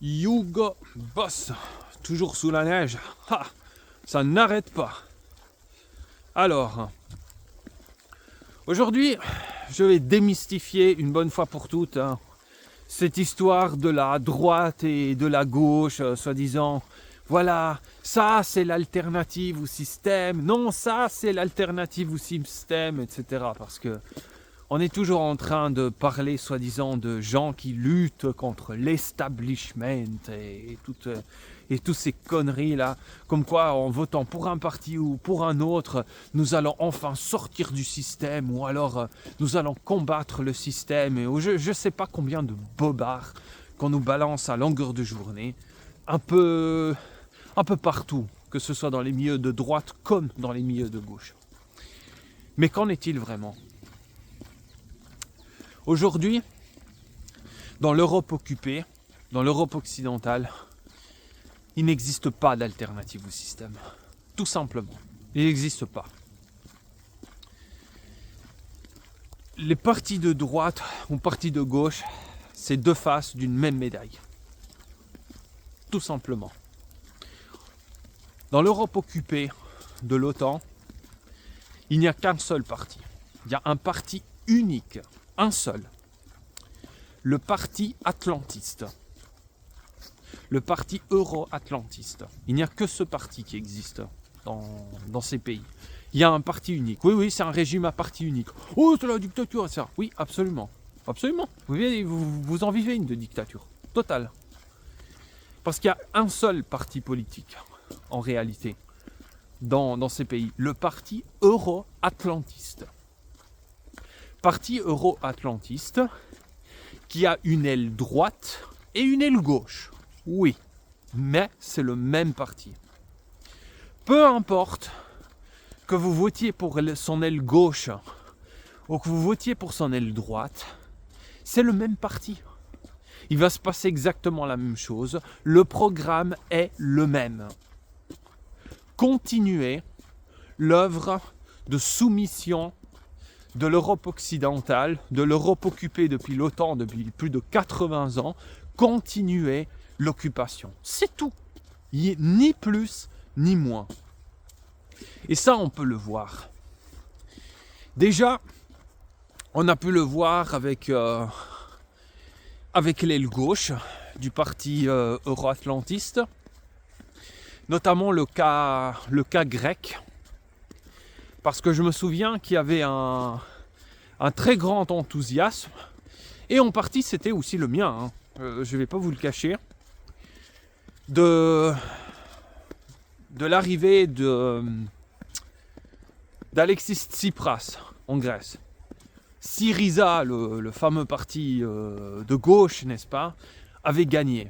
Hugo Boss, toujours sous la neige. Ha, ça n'arrête pas. Alors, aujourd'hui, je vais démystifier une bonne fois pour toutes cette histoire de la droite et de la gauche, soi-disant. Voilà, ça c'est l'alternative au système. Non, ça c'est l'alternative au système, etc. Parce que on est toujours en train de parler, soi-disant, de gens qui luttent contre l'establishment et toutes ces conneries-là. Comme quoi, en votant pour un parti ou pour un autre, nous allons enfin sortir du système ou alors nous allons combattre le système. Et je ne sais pas combien de bobards qu'on nous balance à longueur de journée, un peu partout, que ce soit dans les milieux de droite comme dans les milieux de gauche. Mais qu'en est-il vraiment ? Aujourd'hui, dans l'Europe occupée, dans l'Europe occidentale, il n'existe pas d'alternative au système. Tout simplement. Il n'existe pas. Les partis de droite ou partis de gauche, c'est deux faces d'une même médaille. Tout simplement. Dans l'Europe occupée de l'OTAN, il n'y a qu'un seul parti. Il y a un parti unique. Un seul, le parti atlantiste, le parti euro-atlantiste. Il n'y a que ce parti qui existe dans ces pays. Il y a un parti unique. Oui, c'est un régime à parti unique. Oh, c'est la dictature, ça. Oui, absolument. Absolument. Vous en vivez une de dictature. Totale. Parce qu'il y a un seul parti politique, en réalité, dans ces pays. Le parti euro-atlantiste. Parti euro-atlantiste qui a une aile droite et une aile gauche. Oui, mais c'est le même parti. Peu importe que vous votiez pour son aile gauche ou que vous votiez pour son aile droite, c'est le même parti. Il va se passer exactement la même chose. Le programme est le même. Continuer l'œuvre de soumission de l'Europe occidentale, de l'Europe occupée depuis l'OTAN depuis plus de 80 ans, continuer l'occupation. C'est tout. Ni plus, ni moins. Et ça, on peut le voir. Déjà, on a pu le voir avec l'aile gauche du parti euro-atlantiste, notamment le cas grec. Parce que je me souviens qu'il y avait un très grand enthousiasme. Et en partie, c'était aussi le mien. Je ne vais pas vous le cacher. De l'arrivée d'Alexis Tsipras en Grèce. Syriza, le fameux parti de gauche, n'est-ce pas, avait gagné.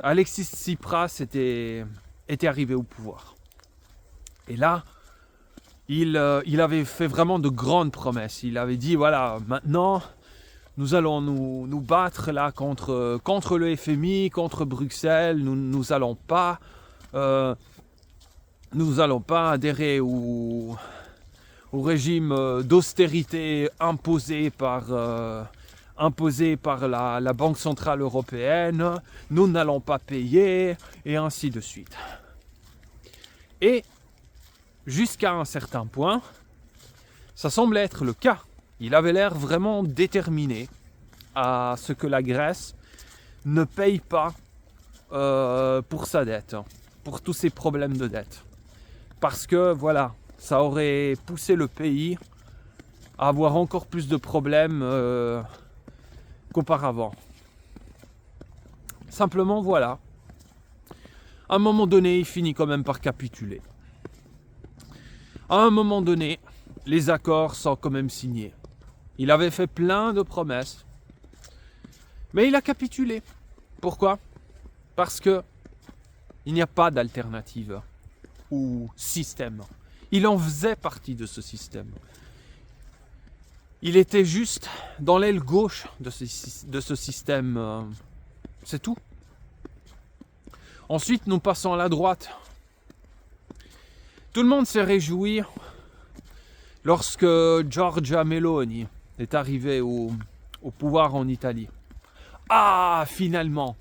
Alexis Tsipras était arrivé au pouvoir. Et là, il avait fait vraiment de grandes promesses. Il avait dit, voilà, maintenant, nous allons nous battre là contre le FMI, contre Bruxelles. Nous allons pas adhérer au régime d'austérité imposé par la Banque Centrale Européenne. Nous n'allons pas payer, et ainsi de suite. Et jusqu'à un certain point, ça semble être le cas. Il avait l'air vraiment déterminé à ce que la Grèce ne paye pas pour sa dette, pour tous ses problèmes de dette. Parce que voilà, ça aurait poussé le pays à avoir encore plus de problèmes qu'auparavant. Simplement voilà. À un moment donné, il finit quand même par capituler. À un moment donné, les accords sont quand même signés. Il avait fait plein de promesses, mais il a capitulé. Pourquoi ? Parce que il n'y a pas d'alternative au système. Il en faisait partie de ce système. Il était juste dans l'aile gauche de ce système. C'est tout. Ensuite, nous passons à la droite. Tout le monde s'est réjoui lorsque Giorgia Meloni est arrivée au pouvoir en Italie. Ah, finalement,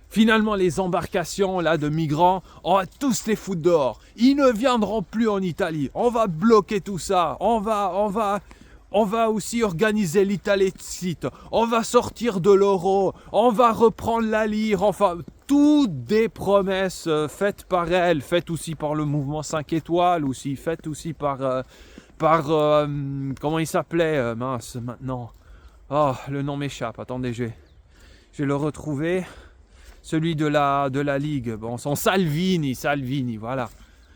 finalement les embarcations là, de migrants, on va tous les foutre dehors. Ils ne viendront plus en Italie. On va bloquer tout ça. On va aussi organiser l'Italicite. On va sortir de l'euro. On va reprendre la lire. Enfin, toutes des promesses faites par elle, faites aussi par le mouvement 5 étoiles, aussi faites aussi par comment il s'appelait, mince, maintenant. Oh, le nom m'échappe. Attendez, je vais le retrouver. Celui de la Ligue. Bon, son Salvini, voilà.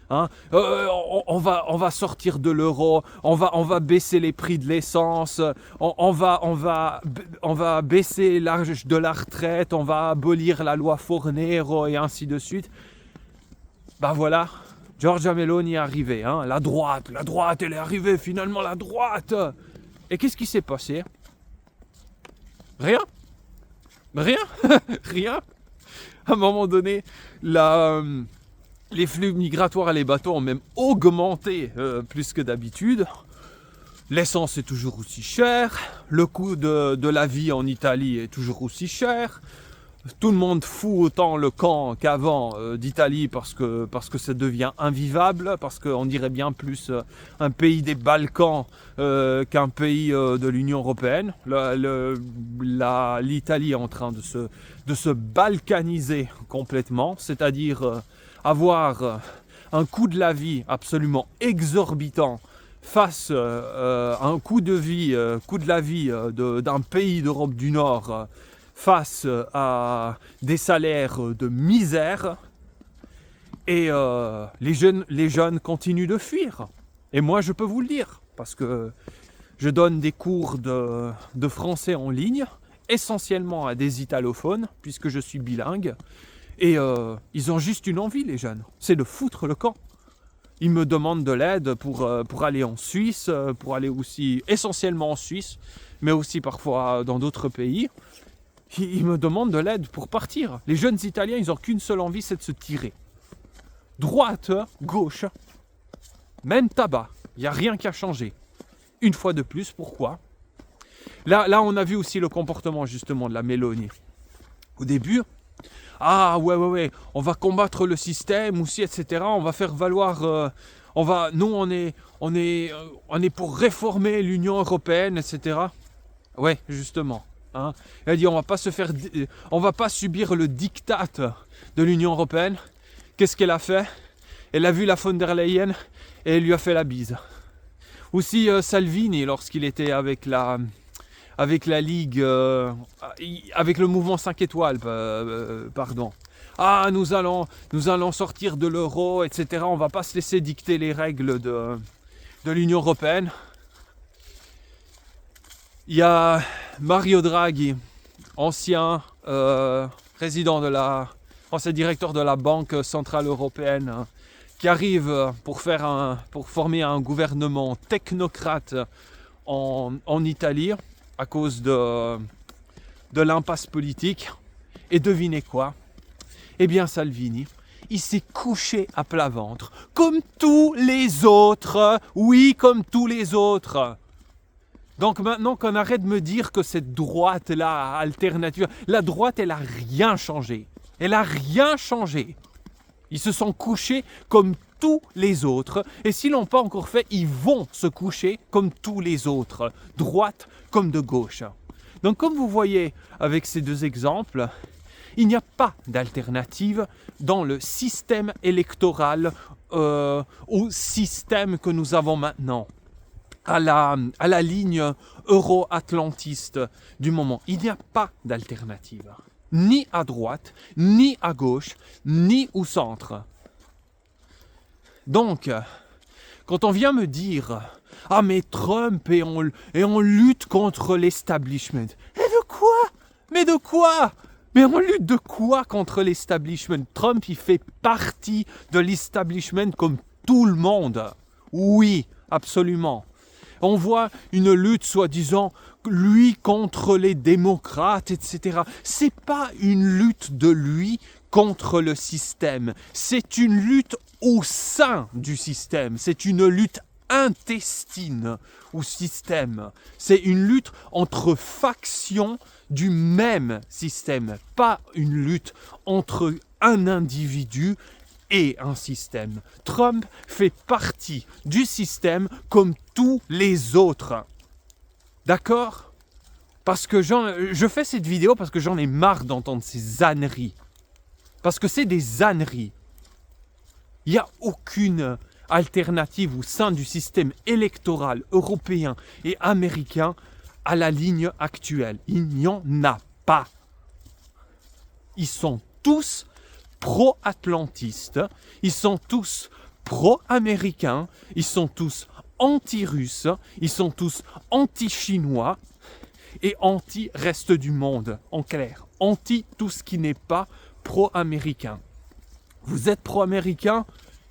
Hein, on va sortir de l'euro, on va baisser les prix de l'essence, on va baisser l'âge de la retraite, on va abolir la loi Fornero et ainsi de suite. Bah voilà, Giorgia Meloni est arrivée, hein, la droite, elle est arrivée finalement, la droite. Et qu'est-ce qui s'est passé? Rien. Rien. À un moment donné, les flux migratoires et les bateaux ont même augmenté plus que d'habitude. L'essence est toujours aussi chère. Le coût de la vie en Italie est toujours aussi cher. Tout le monde fout autant le camp qu'avant d'Italie parce que ça devient invivable, parce qu'on dirait bien plus un pays des Balkans qu'un pays de l'Union européenne. L'Italie est en train de se balkaniser complètement, c'est-à-dire avoir un coût de la vie absolument exorbitant face à un coût de la vie d'un pays d'Europe du Nord face à des salaires de misère, et les jeunes continuent de fuir. Et moi je peux vous le dire, parce que je donne des cours de français en ligne, essentiellement à des italophones, puisque je suis bilingue, et ils ont juste une envie, les jeunes, c'est de foutre le camp. Ils me demandent de l'aide pour aller en Suisse, pour aller aussi essentiellement en Suisse, mais aussi parfois dans d'autres pays. Ils me demandent de l'aide pour partir. Les jeunes Italiens, ils n'ont qu'une seule envie, c'est de se tirer. Droite, gauche, même tabac. Il n'y a rien qui a changé. Une fois de plus, pourquoi ? Là, on a vu aussi le comportement justement de la Meloni. Au début, ouais, on va combattre le système aussi, etc. On va faire valoir... nous, on est pour réformer l'Union européenne, etc. Ouais, justement. Hein. Elle a dit on va pas subir le diktat de l'Union européenne. Qu'est-ce qu'elle a fait? Elle a vu la von der Leyen et elle lui a fait la bise. Aussi Salvini, lorsqu'il était avec la Ligue, avec le mouvement 5 étoiles, pardon. Nous allons sortir de l'euro, etc. On va pas se laisser dicter les règles de l'Union européenne. Il y a Mario Draghi, ancien directeur de la Banque Centrale Européenne, qui arrive pour former un gouvernement technocrate en Italie à cause de l'impasse politique. Et devinez quoi? Eh bien Salvini, il s'est couché à plat ventre, comme tous les autres, oui, comme tous les autres. Donc maintenant qu'on arrête de me dire que cette droite-là, alternative, la droite, elle n'a rien changé. Elle n'a rien changé. Ils se sont couchés comme tous les autres. Et s'ils ne l'ont pas encore fait, ils vont se coucher comme tous les autres. Droite comme de gauche. Donc comme vous voyez avec ces deux exemples, il n'y a pas d'alternative dans le système électoral au système que nous avons maintenant. À la ligne euro-atlantiste du moment. Il n'y a pas d'alternative. Ni à droite, ni à gauche, ni au centre. Donc, quand on vient me dire « Ah mais Trump et on lutte contre l'establishment ». Et de quoi ? Mais de quoi ? Mais on lutte de quoi contre l'establishment ? Trump, il fait partie de l'establishment comme tout le monde. Oui, absolument. On voit une lutte soi-disant lui contre les démocrates, etc. C'est pas une lutte de lui contre le système. C'est une lutte au sein du système. C'est une lutte intestine au système. C'est une lutte entre factions du même système, pas une lutte entre un individu et un système. Trump fait partie du système comme tous les autres. D'accord ? Parce que je fais cette vidéo parce que j'en ai marre d'entendre ces âneries. Parce que c'est des âneries. Il n'y a aucune alternative au sein du système électoral européen et américain à la ligne actuelle. Il n'y en a pas. Ils sont tous pro-atlantistes, ils sont tous pro-américains, ils sont tous anti-russes, ils sont tous anti-chinois et anti-reste du monde, en clair. Anti tout ce qui n'est pas pro-américain. Vous êtes pro-américain,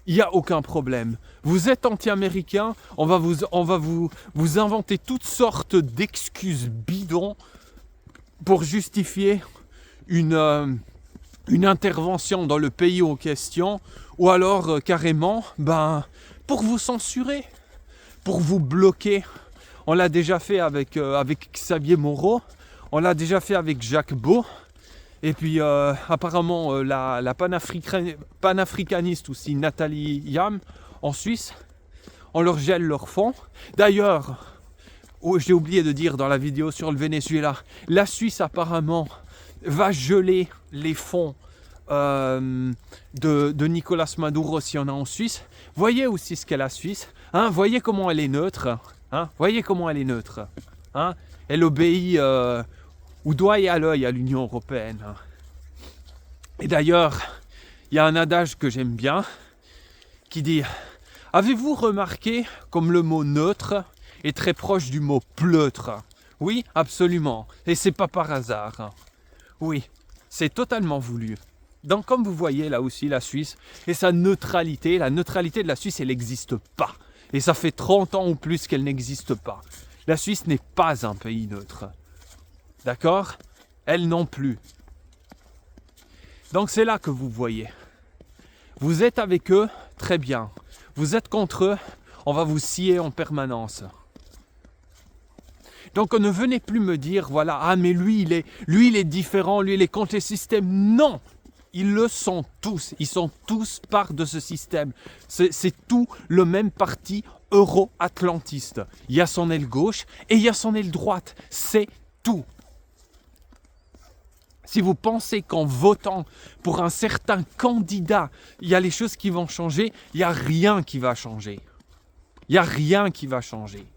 il n'y a aucun problème. Vous êtes anti-américain, on va vous inventer toutes sortes d'excuses bidons pour justifier une intervention dans le pays en question, ou alors carrément, pour vous censurer, pour vous bloquer. On l'a déjà fait avec Xavier Moreau, on l'a déjà fait avec Jacques Beau, et puis apparemment la panafricaniste aussi, Nathalie Yam, en Suisse, on leur gèle leurs fonds. D'ailleurs, j'ai oublié de dire dans la vidéo sur le Venezuela, la Suisse apparemment va geler les fonds de Nicolas Maduro s'il y en a en Suisse. Voyez aussi ce qu'est la Suisse. Hein, voyez comment elle est neutre. Hein, voyez comment elle est neutre. Hein, elle obéit au doigt et à l'œil à l'Union européenne. Et d'ailleurs, il y a un adage que j'aime bien qui dit « Avez-vous remarqué comme le mot neutre est très proche du mot pleutre ?» Oui, absolument. Et c'est pas par hasard. Oui, c'est totalement voulu. Donc comme vous voyez là aussi la Suisse et sa neutralité, la neutralité de la Suisse elle n'existe pas. Et ça fait 30 ans ou plus qu'elle n'existe pas. La Suisse n'est pas un pays neutre. D'accord ? Elle non plus. Donc c'est là que vous voyez. Vous êtes avec eux, très bien. Vous êtes contre eux, on va vous scier en permanence. Donc ne venez plus me dire, voilà, ah mais lui il est différent, lui il est contre les systèmes. Non, ils le sont tous, ils sont tous part de ce système. C'est tout le même parti euro-atlantiste. Il y a son aile gauche et il y a son aile droite, c'est tout. Si vous pensez qu'en votant pour un certain candidat, il y a les choses qui vont changer, il n'y a rien qui va changer. Il n'y a rien qui va changer.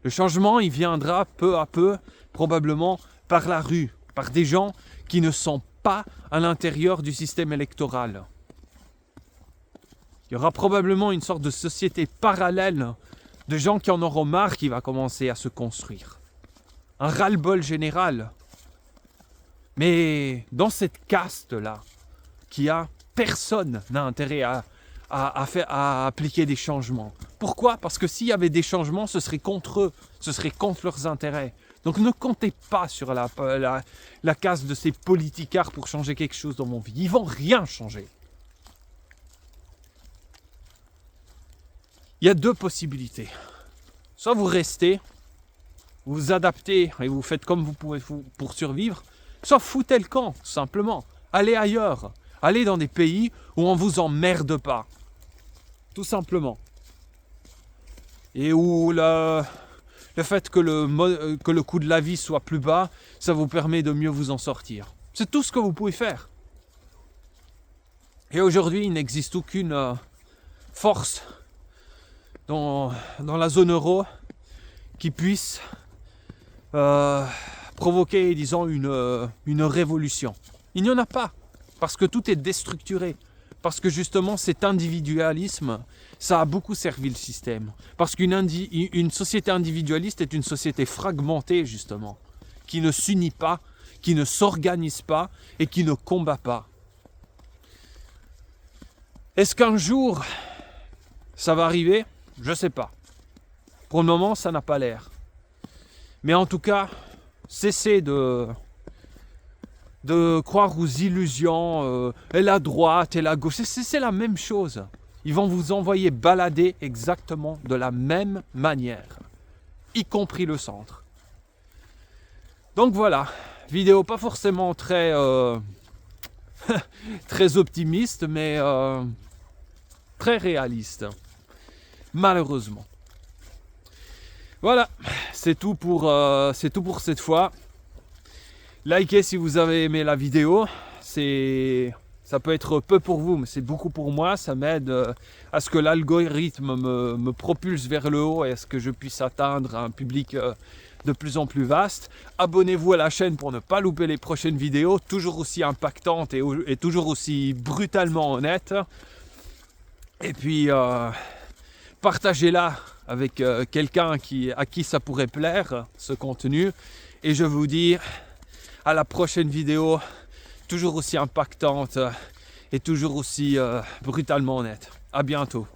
Le changement, il viendra peu à peu, probablement par la rue, par des gens qui ne sont pas à l'intérieur du système électoral. Il y aura probablement une sorte de société parallèle de gens qui en auront marre qui va commencer à se construire. Un ras-le-bol général. Mais dans cette caste-là, personne n'a intérêt à appliquer des changements. Pourquoi ? Parce que s'il y avait des changements, ce serait contre eux, ce serait contre leurs intérêts. Donc ne comptez pas sur la caste de ces politicards pour changer quelque chose dans mon vie. Ils ne vont rien changer. Il y a deux possibilités. Soit vous restez, vous vous adaptez et vous faites comme vous pouvez pour survivre, soit foutez le camp, tout simplement. Allez ailleurs. Allez dans des pays où on ne vous emmerde pas. Tout simplement. Et où le fait que le coût de la vie soit plus bas, ça vous permet de mieux vous en sortir. C'est tout ce que vous pouvez faire. Et aujourd'hui, il n'existe aucune force dans la zone euro qui puisse provoquer, disons, une révolution. Il n'y en a pas, parce que tout est déstructuré. Parce que justement, cet individualisme, ça a beaucoup servi le système. Parce qu'une société individualiste est une société fragmentée, justement, qui ne s'unit pas, qui ne s'organise pas et qui ne combat pas. Est-ce qu'un jour, ça va arriver ? Je ne sais pas. Pour le moment, ça n'a pas l'air. Mais en tout cas, cessez de croire aux illusions, et la droite et la gauche. C'est la même chose. Ils vont vous envoyer balader exactement de la même manière, y compris le centre. Donc voilà, vidéo pas forcément très, très optimiste, mais très réaliste, malheureusement. Voilà, c'est tout pour cette fois. Likez si vous avez aimé la vidéo. Ça peut être peu pour vous, mais c'est beaucoup pour moi. Ça m'aide à ce que l'algorithme me propulse vers le haut et à ce que je puisse atteindre un public de plus en plus vaste. Abonnez-vous à la chaîne pour ne pas louper les prochaines vidéos, toujours aussi impactantes et toujours aussi brutalement honnêtes. Et puis, partagez-la avec quelqu'un à qui ça pourrait plaire, ce contenu. Et je vous dis à la prochaine vidéo, toujours aussi impactante et toujours aussi brutalement honnête. À bientôt.